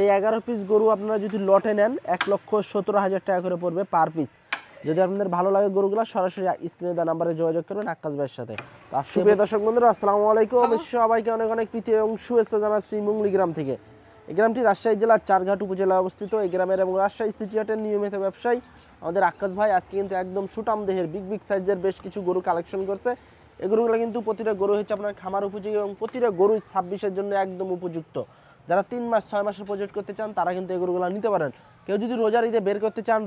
এই 11 পিস গরু আপনারা যদি লটে নেন 1,17,000 টাকা করে পড়বে পার পিস। যদি আপনাদের ভালো লাগে গরুগুলো সরাসরি স্ক্রিনে দেওয়া নাম্বারে যোগাযোগ করবেন আক্কাস ভাইয়ের সাথে। তো সুপ্রিয় দর্শক বন্ধুরা আসসালামু আলাইকুম, সবাইকে অনেক অনেক প্রীতি এবং শুভেচ্ছা জানাচ্ছি মুংলি গ্রাম থেকে। এই গ্রামটি রাজশাহী জেলার চারঘাট উপজেলায় অবস্থিত। এই গ্রামের এবং রাজশাহী সিটি হাটের নিয়মিত ব্যবসায়ী আমাদের আক্কাস ভাই আজকে কিন্তু একদম সুটাম দেহের বিগ সাইজের বেশ কিছু গরু কালেকশন করছে। এই গরুগুলো কিন্তু প্রতিটা গরু হচ্ছে আপনার খামার উপযোগী এবং প্রতিটা গরু 26-এর জন্য একদম উপযুক্ত। যারা 3 মাস 6 মাসের প্রজেক্ট করতে চান তারা কিন্তু এই গরুগুলো নিতে পারেন। কেউ যদি রোজার ঈদে বের করতে চান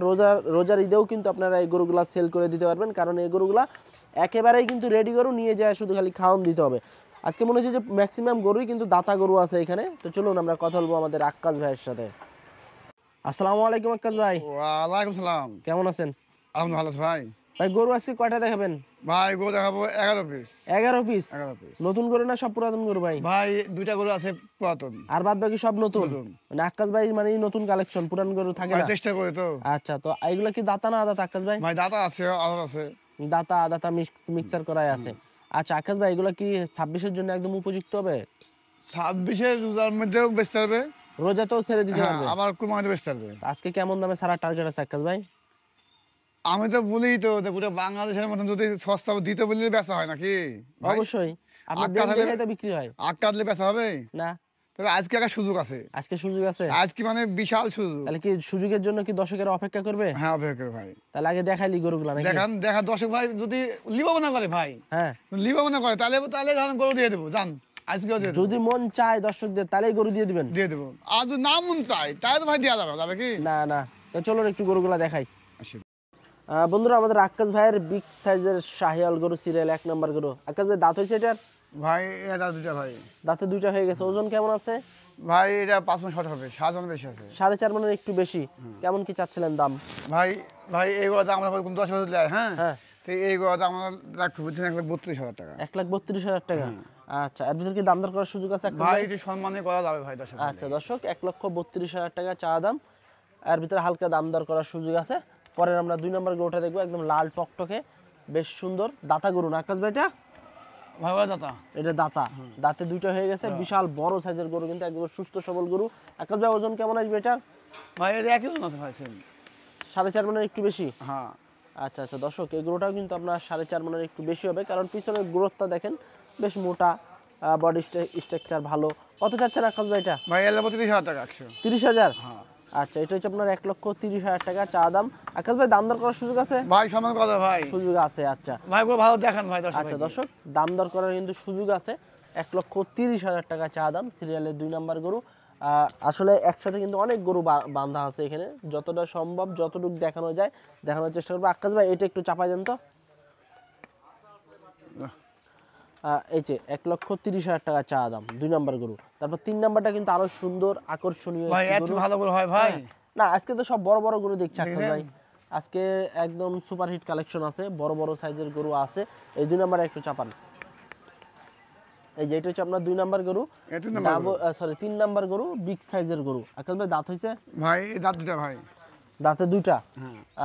রোজার ঈদেও কিন্তু আপনারা এই গরুগুলো সেল করে দিতে পারবেন, কারণ এই গরুগুলো একেবারেই কিন্তু রেডি গরু, নিয়ে যায় শুধু খালি খাওয়ান দিতে হবে। আজকে মনে হচ্ছে যে ম্যাক্সিমাম গরুই কিন্তু দাতা গরু আছে এখানে। তো চলুন আমরা কথা বলবো আমাদের আক্কাস ভাইয়ের সাথে। আসসালামু আলাইকুম আক্কাস ভাই। ওয়ালাইকুম সালাম। কেমন আছেন? আলহামদুলিল্লাহ ভালো আছি ভাই। ভাই গরু আজকে কয়টা দেখাবেন? ভাই গরু দেখাবো 11 পিস। 11 পিস? 11 পিস। নতুন গরু না সব পুরাতন গরু ভাই? ভাই দুইটা গরু আছে পুরাতন, আর বাদ বাকি সব নতুন? মানে আক্কাস ভাই মানে নতুন কালেকশন, পুরান গরু থাকে না? চেষ্টা করি তো। আচ্ছা, তো এইগুলা কি দাতা না আদাত আক্কাস ভাই? ভাই দাতা আছে, আদাত আছে। দাতা আদাতা মিক্সার করাই আছে। আচ্ছা আকাশ ভাই, এগুলা কি 26-এর জন্য একদম উপযুক্ত হবে? 26-এর রোজার মধ্যেও বেচতে পারবে, রোজাতেও ছেড়ে দিতে পারবে, আবার কুরবানিতে বেচতে পারবে। আজকে কেমন দামে সারা টার্গেট আছে আকাশ ভাই? আমি তো বলি তো পুরো বাংলাদেশের মতন যদি সস্তা দিতে বললে বেচা হয় নাকি? অবশ্যই আপনার দেখাই তো বিক্রি হয়। আক্কা দিলে বেচা হবে না, তবে আজকে একটা সুযোগ আছে। আজকে সুযোগ আছে? আজকে মানে বিশাল সুযোগ। তাহলে কি সুযোগের জন্য কি দর্শকেরা অপেক্ষা করবে? হ্যাঁ অপেক্ষা করে ভাই। তাহলে আগে দেখাইলি গরুগুলা নাকি? দেখা দর্শক ভাই যদি লিবাও না করে ভাই, হ্যাঁ লিবাও না করে তাহলে ধরেন গরু দিয়ে দেবো, জান আজকে যদি মন চায় দর্শকদের তাহলেই গরু দিয়ে দিবেন? দিয়ে দেবো। আর যদি না মন চাই তাহলে তো ভাই দেওয়া যাবে কি? না না, তো চলুন একটু গরুগুলা দেখাই। বন্ধুরা আমাদের আক্কাস ভাইয়ের বিগ সাইজের শাহিয়াল গরু, সিরিয়াল 1 নাম্বার গরু। আক্কাস ভাই দাঁত হয়েছে এটার? ভাই এটা দুইটা ভাই। দাঁতে দুইটা হয়ে গেছে। ওজন কেমন আছে? ভাই এটা 5 মণ শর্ট হবে, 7 মণ বেশি আছে। 4.5 মণের একটু বেশি। কেমন কি চাচ্ছিলেন দাম? ভাই ভাই এই কথা আমরা 10 বছর দিলে হ্যাঁ হ্যাঁ, তো এই কথা আমরা রাখতে বুঝছেন 1,32,000 টাকা। 1,32,000 টাকা। আচ্ছা, এর ভিতর কি দাম দর করার সুযোগ আছে? ভাই একটু সম্মানে করা যাবে ভাই দর্শক। আচ্ছা দর্শক, 1,32,000 টাকা চা দাম, এর ভিতরে হালকা দাম দর করার সুযোগ আছে। পরে আমরা 2 নম্বর গরুটা দেখবো, একদম লাল টকটকে বেশ সুন্দর দাতা গরু না আকাশ ভাই? এটা ভাই ভাই দাতা, এটা দাতা, দাঁতে দুইটা হয়ে গেছে, বিশাল বড় সাইজের গরু, কিন্তু একদম সুস্থ সবল গরু। আকাশ ভাই ওজন কেমন আসবে এটা? ভাই এটা একই ওজন আছে ভাই, সেম 4.5 মণের একটু বেশি। হ্যাঁ আচ্ছা আচ্ছা দর্শক, এই গরুটাও কিন্তু আপনার 4.5 মণের একটু বেশি হবে, কারণ পিছনের গ্রোথটা দেখেন বেশ মোটা, বডি স্ট্রাকচার ভালো। কত চাচ্ছেন আকাশ ভাই এটা? ভাই 1,30,000 টাকা। 30,000? হ্যাঁ আচ্ছা, এটা হচ্ছে আপনার 1,30,000 টাকা চা দাম। আকাশ ভাই দাম দর করার সুযোগ আছে? ভাই সম্মান কথা ভাই, সুযোগ আছে। আচ্ছা ভাই ভালো দেখান ভাই দর্শক। আচ্ছা দর্শক, দাম দর করার কিন্তু সুযোগ আছে। 1,30,000 টাকা চা দাম, সিরিয়ালের 2 নাম্বার গরু। আসলে একসাথে কিন্তু অনেক গরু বাঁধা আছে এখানে, যতটা সম্ভব যতটুকু দেখানো যায় দেখানোর চেষ্টা করবো। আকাশ ভাই এটা একটু চাপাই দেন তো। এই যে 1,30,000 টাকা চা দাম, 2 নাম্বার গরু। তারপর 3 নাম্বারটা কিন্তু আরো সুন্দর আকর্ষণীয় ভাই, এত ভালো করে হয় ভাই? না, আজকে তো সব বড় বড় গরু দেখছি আকাশ ভাই। আজকে একদম সুপার হিট কালেকশন আছে, বড় বড় সাইজের গরু আছে। এই 2 নাম্বার একটু চাপান। এই যে এটা হচ্ছে আপনার 2 নাম্বার গরু, সরি 3 নাম্বার গরু, বিগ সাইজের গরু। আকাশ ভাই দাঁত হয়েছে? ভাই দাঁত দুটা ভাই। দাঁতে দুইটা?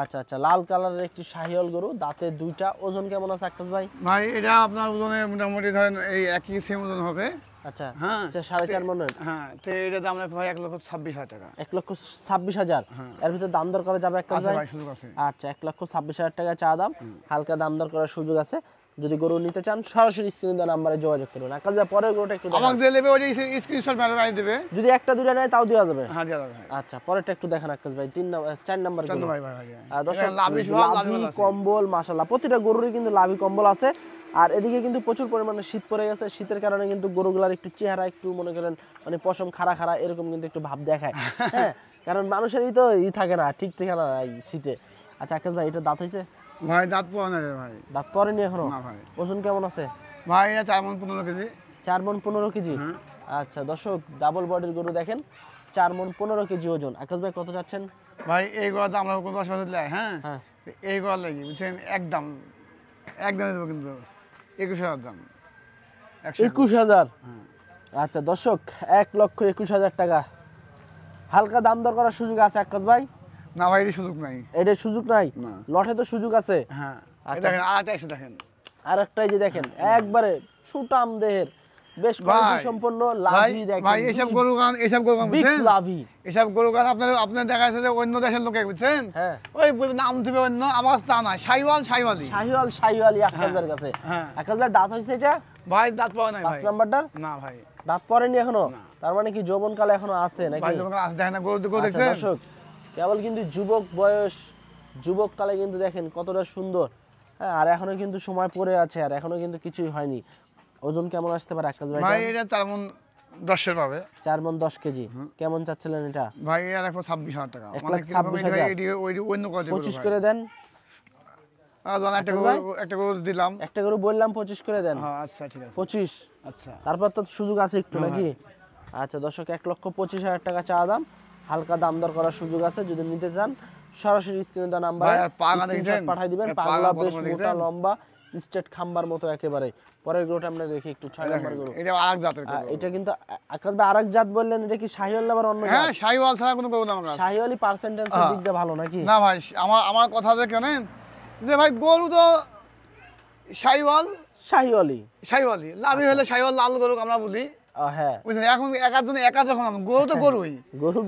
আচ্ছা আচ্ছা, লাল কালারের একটি শাহিওয়াল গরু, দাঁতে দুইটা। ওজন কেমন আছে আকাশ ভাই? ভাই এটা আপনার ওজনে মোটামুটি ধরেন এই একই সেম ওজন হবে। আচ্ছা হ্যাঁ, আচ্ছা, 4.5 মণের। হ্যাঁ, তো এটা দাম রাখবো ভাই 1,26,000 টাকা। 1,26,000? এর ভিতরে দাম দর করা যাবে আকাশ ভাই? ভাই সুযোগ আছে। আচ্ছা, 1,26,000 টাকা চা দাম, হালকা দাম দর করার সুযোগ আছে। যদি গরু নিতে চান সরাসরি স্ক্রিনে দেওয়া নাম্বারে যোগাযোগ করুন। আকাশ ভাই পরের গরুটা একটু আমাকে দিয়ে দেবে, ওই স্ক্রিনশট মেরে দেবে। যদি একটা দুইটা নেয় তাও দেওয়া যাবে? হ্যাঁ দেওয়া যাবে। আচ্ছা, পরেরটা একটু দেখেন আকাশ ভাই। 4 নাম্বার গরু। ভাই ভাই ভাই দর্শক, লাভি কম্বল মাশাআল্লাহ, প্রতিটা গরুরই কিন্তু লাভি কম্বল আছে। আর এদিকে কিন্তু প্রচুর পরিমাণে শীত পড়ে গেছে, শীতের কারণে কিন্তু গরুগুলার একটু চেহারা একটু মনে করেন মানে পশম খাড়া খাড়া এরকম কিন্তু একটু ভাব দেখায়। হ্যাঁ, কারণ মানুষেরই তো থাকে না, ঠিক ঠিকানা এই শীতে। আচ্ছা আকাশ ভাই, এটা দাঁত হয়েছে? ভাই দাঁত পড়ে না রে ভাই। দাঁত পড়েনি এখনো? না ভাই। ওজন কেমন আছে? ভাই এটা 4 মণ 15 কেজি। 4 মণ 15 কেজি? আচ্ছা দর্শক, ডাবল বডির গরু দেখেন, 4 মণ 15 কেজি ওজন। আকাশ ভাই কত চাচ্ছেন? ভাই এই গড়াতে আমরা 10 বছর দিলে হ্যাঁ হ্যাঁ, এই গড়া লাগি বুঝছেন, একদম দেবো কিন্তু 21,000 দাম। 21,000? আচ্ছা দর্শক, 1,21,000 টাকা, হালকা দাম দর করার সুযোগ আছে আকাশ ভাই? না ভাই এর সুযোগ নাই। এটার সুযোগ নাই? লটে তো সুযোগ আছে। হ্যাঁ আচ্ছা দেখেন, আর একটা দেখেন, আর একটাই যে দেখেন একবারে সুটাম দেহের বেশ ভাই, কোয়ালিটি সম্পন্ন ভাই লাভি দেখেন ভাই এসব গরু গান বিগ বুঝছেন লাভি। এসব গরু গান আপনার দেখা যাচ্ছে যে অন্য দেশের লোকে বুঝছেন হ্যাঁ ওই নাম দিবে অন্য আমার তা না শাইওয়ালি শাহিওয়ালি আকাশ ভাইয়ের কাছে। হ্যাঁ আকাশ ভাই দাঁত হইছে এটা ভাই দাঁত পাওয়া নাই 5 ভাই নাম্বারটার না ভাই দাঁত পড়েনি এখনো? না। তার মানে কি যৌবনকালে এখনো আছে নাকি? ভাই যখন আজ দেখেন না গরু আচ্ছা, দেখছেন দর্শক কেবল কিন্তু যুবক বয়স, যুবক কালে কিন্তু দেখেন কতটা সুন্দর। হ্যাঁ আর এখনো কিন্তু সময় পড়ে আছে, আর এখনো কিন্তু কিছুই হয়নি। ওজন কেমন আসতে পারে আকাশ ভাই? ভাই এটা 4 মণ 10 পাবে 4 মণ 10 কেজি। কেমন চাচ্ছিলেন এটা? ভাই এর এখন 26,000 টাকা 1,26,000 ওই অন্য কথা 25 করে দেন। একটা গরু দিলাম একটা গরু বললাম 25 করে দেন। হ্যাঁ আচ্ছা ঠিক আছে 25। আচ্ছা তারপর তো সুযোগ আছে একটু হ্যাঁ, নাকি? আচ্ছা দর্শক 1,25,000 টাকা চা দাম, হালকা দাম দর করার সুযোগ আছে। যদি নিতে চান সরাসরি স্ক্রিনে দেওয়া নাম্বারে ভাই, আর পাগলা দেখছেন? পাঠিয়ে দিবেন। আর পাগলা পাগলা বেশ কত বড় মোটা দেখছেন? লম্বা স্ট্রেট খাম্বার মতো একেবারে। পরের গরুটা আমরা দেখি একটু 6 নাম্বার গরু। এটা আরেক জাতের গরু। এটা কিন্তু আকাশ ভাই আরেক জাত বললেন, এটা কি শাহিওয়াল আবার অন্য হ্যাঁ জাত? শাইওয়াল ছাড়া কোনো গরু না আমরা শাহিওয়ালি পার্সেন্টেজের হ্যাঁ। দিক দিয়ে ভালো নাকি? না ভাই আমার কথা যে কেনেন যে ভাই গরু তো শাইওয়ালি লাভি হলে শাইওয়াল লাল গরু আমরা বলি হ্যাঁ বুঝলেন এখন এক একজন এক এক রকম গরু তো গরুই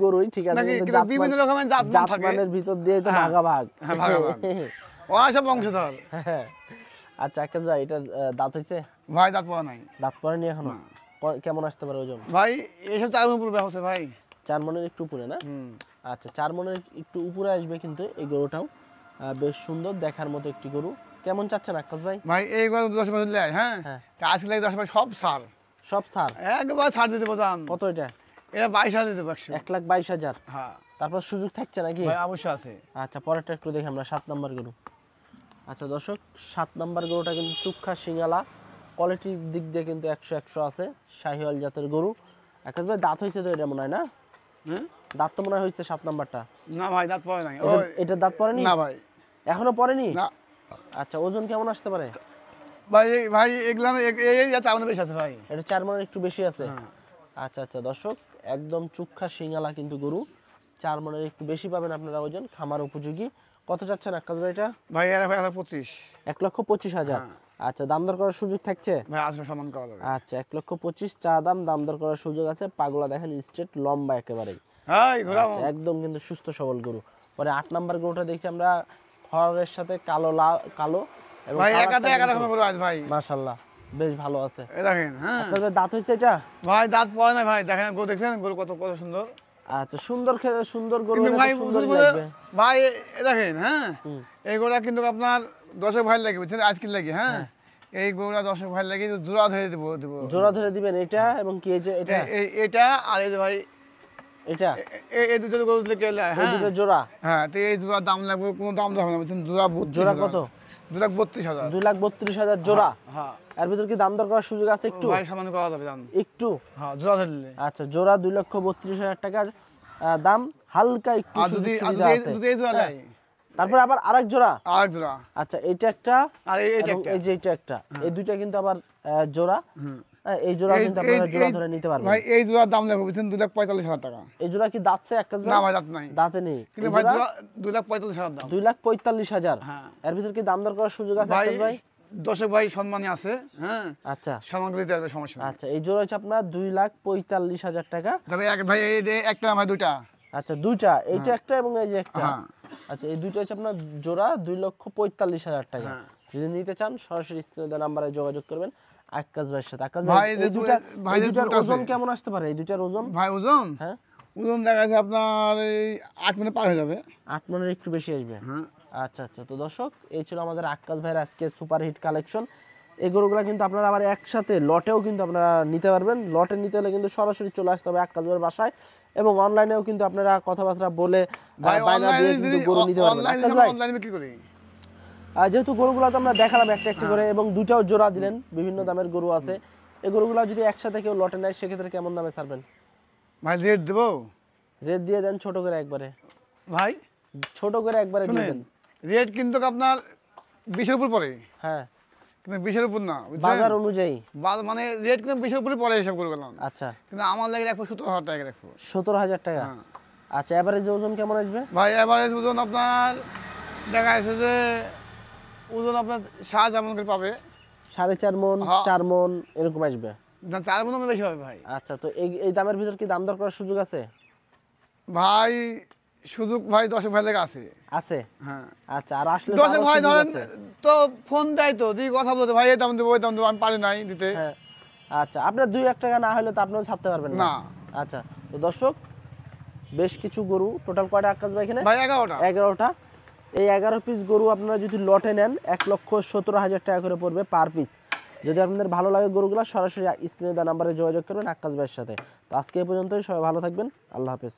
গরুই ঠিক আছে, নাকি কিন্তু কিন্তু বিভিন্ন রকমের জাত মান থাকে জাতমানের ভিতর দিয়ে তো হ্যাঁ, ভাগাভাগ। হ্যাঁ, ভাগাভাগ। ওরা সব বংশধর হ্যাঁ। আচ্ছা আকাশ ভাই এটা দাঁত হইছে? ভাই দাঁত পাওয়া নাই দাঁত পড়েনি এখনো? কেমন আসতে পারে ওজন? ভাই এইসব 4 মণ পূর্বে হচ্ছে ভাই 4 মণের একটু উপরে না? আচ্ছা 4 মণের একটু উপরে আসবে কিন্তু এই গরুটাও বেশ সুন্দর দেখার মতো একটি গরু। কেমন চাচ্ছেন আকাশ ভাই? ভাই এই গরু 10 বছর লেয় হ্যাঁ হ্যাঁ। আজকে লাগে 10 ভাই সব ছাড় সব ছাড়? একবার ছাড় দিতে বোঝান কত এটা? এটা 22,000 দিতে পারছি 1,22,000। হ্যাঁ তারপর সুযোগ থাকছে নাকি? ভাই অবশ্যই আছে আচ্ছা পরেরটা একটু দেখি আমরা 7 নাম্বার গরু। আচ্ছা দর্শক 7 নাম্বার গরুটা কিন্তু চুক্ষা সিঙ্গালা, কোয়ালিটির দিক দিয়ে কিন্তু 100 আছে, শাহিওয়াল জাতের গরু। আকাশ ভাই দাঁত হয়েছে তো এটা মনে হয় না? হ্যাঁ দাঁত তো মনে হয় হয়েছে 7 নাম্বারটা। না ভাই দাঁত পড়ে নাই এটা দাঁত পড়েনি? না ভাই এখনো পড়েনি? না আচ্ছা ওজন কেমন আসতে পারে? ভাই এগুলা এই যা চাউনি বেশি আছে ভাই এটা 4 মণের একটু বেশি আছে। হ্যাঁ। আচ্ছা আচ্ছা দর্শক একদম চুক্ষা সিঙ্গালা কিন্তু গরু, 4 মণের একটু বেশি পাবেন আপনারা ওজন, খামার উপযোগী। কত চাচ্ছেন আকাশ ভাই এটা? ভাই এর ভাই 25 1,25,000। হ্যাঁ। আচ্ছা দাম দর করার সুযোগ থাকছে? ভাই আসবে সম্মান করা যাবে আচ্ছা 1,25,000 চা দাম দর করার সুযোগ আছে। পাগলা দেখেন স্ট্রেট লম্বা একেবারেই। হাই ঘোরা আচ্ছা, একদম কিন্তু সুস্থ সবল গরু। পরে 8 নাম্বার গরুটা দেখি আমরা খড়ের সাথে কালো এবং ভাই একাতে এক রকম করে আজ ভাই মাশাআল্লাহ বেশ ভালো আছে। এই দেখেন হ্যাঁ আপনাদের দাঁত হইছে এটা? ভাই দাঁত পড়ে নাই ভাই দেখেন গরু দেখছেন গরু কত কত সুন্দর আচ্ছা সুন্দর গরু কিন্তু হলে তো ভাই সুন্দরই বুঝুন লাগবে। ভাই এই দেখেন হ্যাঁ হুম। এই গরুটা কিন্তু আপনার 10 ভাই লাগে বুঝছেন আজকে লাগে হ্যাঁ এই গরুটা 10 ভাই লাগে জোড়া ধরে দেব জোড়া ধরে দিবেন এটা এবং কি এই যে এটা এটা আর এই যে ভাই এটা এই দুটো গরু দিলে কেলে এই হ্যাঁ দুটো জোড়া হ্যাঁ তো এই জোড়ার দাম লাগবে কোনো দাম হবে না বুঝছেন জোড়া জোড়া কত? 2,32,000 2,32,000 জোড়া। হ্যাঁ এর ভিতর কি দাম দর করার সুযোগ আছে একটু? ভাই সামান্য করা যাবে জান একটু। হ্যাঁ জোড়া ধরলে আচ্ছা জোড়া 2,32,000 টাকা দাম, হালকা একটু আর সুযোগ যদি সুবিধা আছে। যদি এই জোড়া হ্যাঁ। লাই তারপর আবার আরেক জোড়া। আর জোড়া আচ্ছা এইটা একটা আর এইটা এবং একটা এই যে এটা একটা, এই দুইটা কিন্তু আবার জোড়া। হ্যাঁ, এই জোড়া কিন্তু আপনারা জোড়া ধরে নিতে পারবেন। ভাই এই জোড়ার দাম লাগবে বুঝছেন 2,45,000 টাকা এই জোড়া কি দাঁতছে এক কাজ না ভাই দাঁত নাই দাঁতে নেই? কিন্তু ভাই জোড়া 2,45,000 দাম 2,45,000। হ্যাঁ এর ভিতর কি দাম দর করার সুযোগ আছে ভাই আকাশ ভাই? দর্শক ভাই সম্মানী আছে হ্যাঁ আচ্ছা সম্মান দিতে পারবে সমস্যা নেই আচ্ছা এই জোড়া হচ্ছে আপনার 2,45,000 টাকা। তবে এক ভাই এই যে একটা না ভাই দুইটা আচ্ছা দুইটা, এইটা একটা এবং এই যে একটা। হ্যাঁ আচ্ছা এই দুইটা হচ্ছে আপনার জোড়া 2,45,000 টাকা। হ্যাঁ। যদি নিতে চান সরাসরি স্ক্রিনে দেওয়া নাম্বারে যোগাযোগ করবেন আকাশ ভাইয়ের সাথে। আকাশ ভাই, ভাই এই যে এই দুইটা ভাই, এই যে দুইটার দুটো আছে। ওজন কেমন আসতে পারে? এই দুইটার ওজন? ভাই ওজন হ্যাঁ ওজন দেখা যাচ্ছে আপনার এই 8 মিনিট পার হয়ে যাবে 8 মনের একটু বেশি আসবে। হ্যাঁ আচ্ছা আচ্ছা তো দর্শক এই ছিল আমাদের আকাশ ভাইয়ের আজকে সুপার হিট কালেকশন। এই গরুগুলো কিন্তু আপনারা আবার একসাথে লটেও কিন্তু আপনারা নিতে পারবেন। লটে নিতে হলে কিন্তু সরাসরি চলে আসতে হবে আকাশ ভাইয়ের বাসায়, এবং অনলাইনেও কিন্তু আপনারা কথাবার্তা বলে ভাই বায়না দিয়ে কিন্তু গরু নিতে পারবেন। আকাশ ভাই অনলাইনে বিক্রি করি যেহেতু গরুগুলো তো আমরা দেখালাম একটা একটা করে এবং দুইটাও জোড়া দিলেন, বিভিন্ন দামের গরু আছে, এই গরুগুলো যদি একসাথে কেউ লটে নেয় সেক্ষেত্রে কেমন দামে ছাড়বেন? ভাই রেট দেবো রেট দিয়ে দেন ছোট করে একবারে, ভাই ছোট করে একবারে দিয়ে দেন। রেট কিন্তু আপনার 20-এর উপর পড়ে হ্যাঁ কিন্তু 20-এর উপর না বুঝছেন? বাজার অনুযায়ী মানে রেট কিন্তু 20-এর উপরে পড়ে হিসাব করে গেলাম আচ্ছা কিন্তু আমার লাগে রাখবো 17,000 টাকা রাখবো 17,000 টাকা। হ্যাঁ। আচ্ছা এভারেজ ওজন কেমন আসবে? ভাই এভারেজ ওজন আপনার দেখা যাচ্ছে যে ওজন আপনার 7 যেমন করে পাবে 4.5 মন হ্যাঁ। 4 মন এরকম আসবে। না 4 মনে বেশি হবে ভাই। আচ্ছা, তো এই এই দামের ভিতর কি দাম দর করার সুযোগ আছে? ভাই সুযোগ ভাই 10 ভাই লেগে আছে। আছে। হ্যাঁ আচ্ছা, আর আসলে তো 10 আরো ভাই সুযোগ ধরেন আছে। তো ফোন দেয় তো দিয়ে কথা বলতে ভাই এই দাম দেবো ওই দাম দেবো আমি পারি নাই দিতে। হ্যাঁ। আচ্ছা, আপনার 2-1 টাকা না হলে তো আপনিও ছাড়তে পারবেন না। না আচ্ছা, তো দর্শক বেশ কিছু গরু, টোটাল কয়টা আকাশ ভাই এখানে? ভাই 11টা। 11টা। এই 11 পিস গরু আপনারা যদি লটে নেন 1,17,000 টাকা করে পড়বে পার পিস। যদি আপনাদের ভালো লাগে গরুগুলো সরাসরি স্ক্রিনে দেওয়া নাম্বারে যোগাযোগ করবেন আকাশ ভাইয়ের সাথে। তো আজকে এই পর্যন্তই, সবাই ভালো থাকবেন, আল্লাহ হাফেজ।